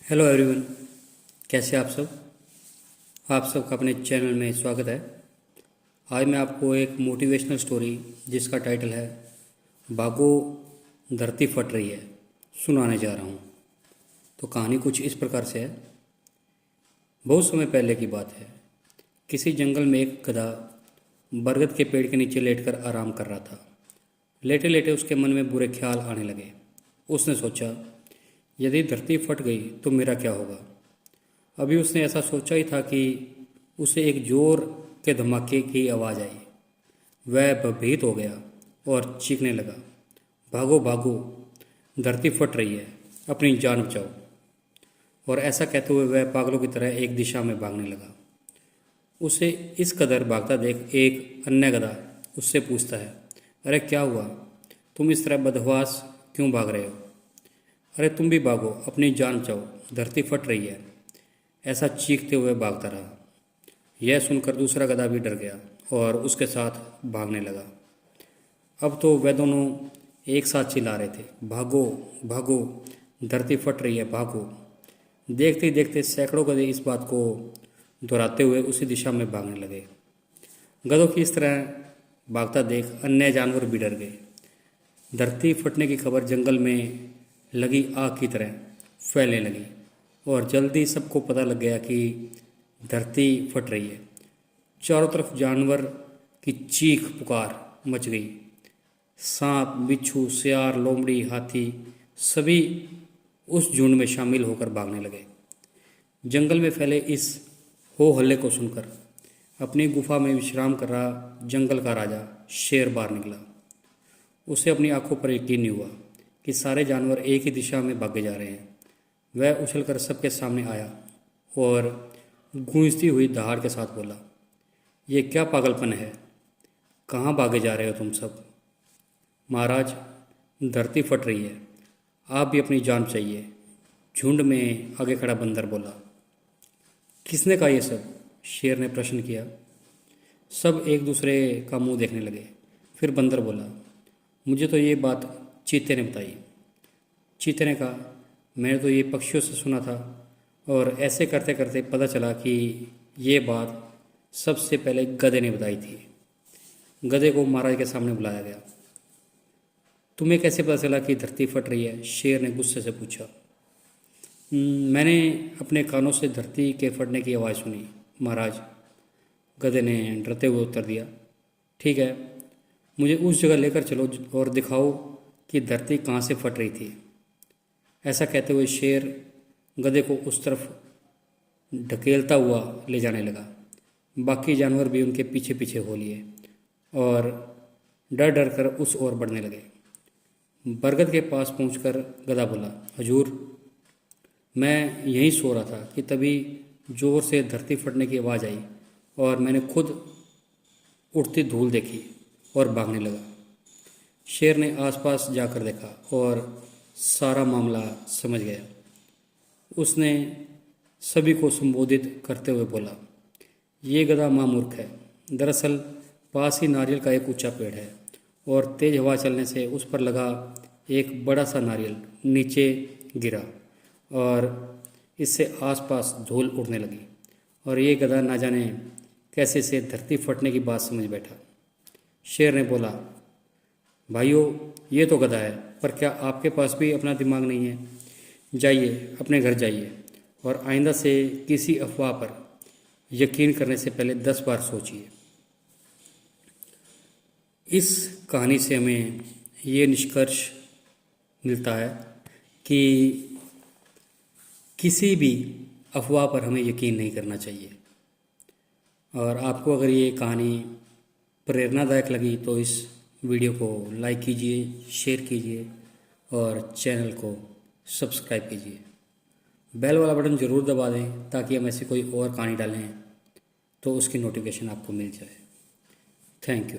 Hello everyone, कैसे आप सब। आप सबका अपने चैनल में स्वागत है। आज मैं आपको एक मोटिवेशनल स्टोरी जिसका टाइटल है भागो धरती फट रही है सुनाने जा रहा हूँ। तो कहानी कुछ इस प्रकार से है। बहुत समय पहले की बात है। किसी जंगल में एक गधा बरगद के पेड़ के नीचे लेटकर आराम कर रहा था। लेटे लेटे उसके मन में बुरे ख्याल आने लगे। उसने सोचा, यदि धरती फट गई तो मेरा क्या होगा। अभी उसने ऐसा सोचा ही था कि उसे एक जोर के धमाके की आवाज़ आई। वह भयभीत हो गया और चीखने लगा, भागो भागो, धरती फट रही है, अपनी जान बचाओ। और ऐसा कहते हुए वह पागलों की तरह एक दिशा में भागने लगा। उसे इस कदर भागता देख एक अन्य गधा उससे पूछता है, अरे क्या हुआ, तुम इस तरह बदहवास क्यों भाग रहे हो। अरे तुम भी भागो, अपनी जान बचाओ, धरती फट रही है। ऐसा चीखते हुए भागता रहा। यह सुनकर दूसरा गधा भी डर गया और उसके साथ भागने लगा। अब तो वे दोनों एक साथ चिल्ला रहे थे, भागो भागो, धरती फट रही है, भागो। देखते ही देखते सैकड़ों गधे इस बात को दोहराते हुए उसी दिशा में भागने लगे। गधों की इस तरह भागता देख अन्य जानवर भी डर गए। धरती फटने की खबर जंगल में लगी आग की तरह फैलने लगी और जल्दी सबको पता लग गया कि धरती फट रही है। चारों तरफ जानवर की चीख पुकार मच गई। सांप, बिच्छू, सियार, लोमड़ी, हाथी सभी उस झुंड में शामिल होकर भागने लगे। जंगल में फैले इस हो हल्ले को सुनकर अपनी गुफा में विश्राम कर रहा जंगल का राजा शेर बाहर निकला। उसे अपनी आंखों पर यकीन नहीं हुआ कि सारे जानवर एक ही दिशा में भागे जा रहे हैं। वह उछलकर सबके सामने आया और गूंजती हुई दहाड़ के साथ बोला, ये क्या पागलपन है, कहाँ भागे जा रहे हो तुम सब। महाराज, धरती फट रही है, आप भी अपनी जान चाहिए, झुंड में आगे खड़ा बंदर बोला। किसने कहा ये सब, शेर ने प्रश्न किया। सब एक दूसरे का मुंह देखने लगे। फिर बंदर बोला, मुझे तो ये बात चीते ने बताई। चीते ने कहा, मैंने तो ये पक्षियों से सुना था और ऐसे करते करते पता चला कि ये बात सबसे पहले गधे ने बताई थी। गधे को महाराज के सामने बुलाया गया। तुम्हें कैसे पता चला कि धरती फट रही है, शेर ने गुस्से से पूछा। मैंने अपने कानों से धरती के फटने की आवाज़ सुनी महाराज, गधे ने डरते हुए उत्तर दिया। ठीक है, मुझे उस जगह लेकर चलो और दिखाओ कि धरती कहाँ से फट रही थी। ऐसा कहते हुए शेर गधे को उस तरफ ढकेलता हुआ ले जाने लगा। बाकी जानवर भी उनके पीछे पीछे हो लिए और डर डर कर उस ओर बढ़ने लगे। बरगद के पास पहुंचकर गधा बोला, हजूर, मैं यहीं सो रहा था कि तभी जोर से धरती फटने की आवाज़ आई और मैंने खुद उड़ती धूल देखी और भागने लगा। शेर ने आसपास जाकर देखा और सारा मामला समझ गया। उसने सभी को संबोधित करते हुए बोला, ये गधा महामूर्ख है। दरअसल पास ही नारियल का एक ऊंचा पेड़ है और तेज हवा चलने से उस पर लगा एक बड़ा सा नारियल नीचे गिरा और इससे आसपास धूल उड़ने लगी और ये गधा ना जाने कैसे से धरती फटने की बात समझ बैठा। शेर ने बोला, भाइयों, ये तो गधा है, पर क्या आपके पास भी अपना दिमाग नहीं है। जाइए, अपने घर जाइए और आइंदा से किसी अफवाह पर यकीन करने से पहले 10 बार सोचिए। इस कहानी से हमें ये निष्कर्ष मिलता है कि किसी भी अफवाह पर हमें यकीन नहीं करना चाहिए। और आपको अगर ये कहानी प्रेरणादायक लगी तो इस वीडियो को लाइक कीजिए, शेयर कीजिए और चैनल को सब्सक्राइब कीजिए। बेल वाला बटन ज़रूर दबा दें ताकि हम ऐसी कोई और कहानी डालें तो उसकी नोटिफिकेशन आपको मिल जाए। Thank you.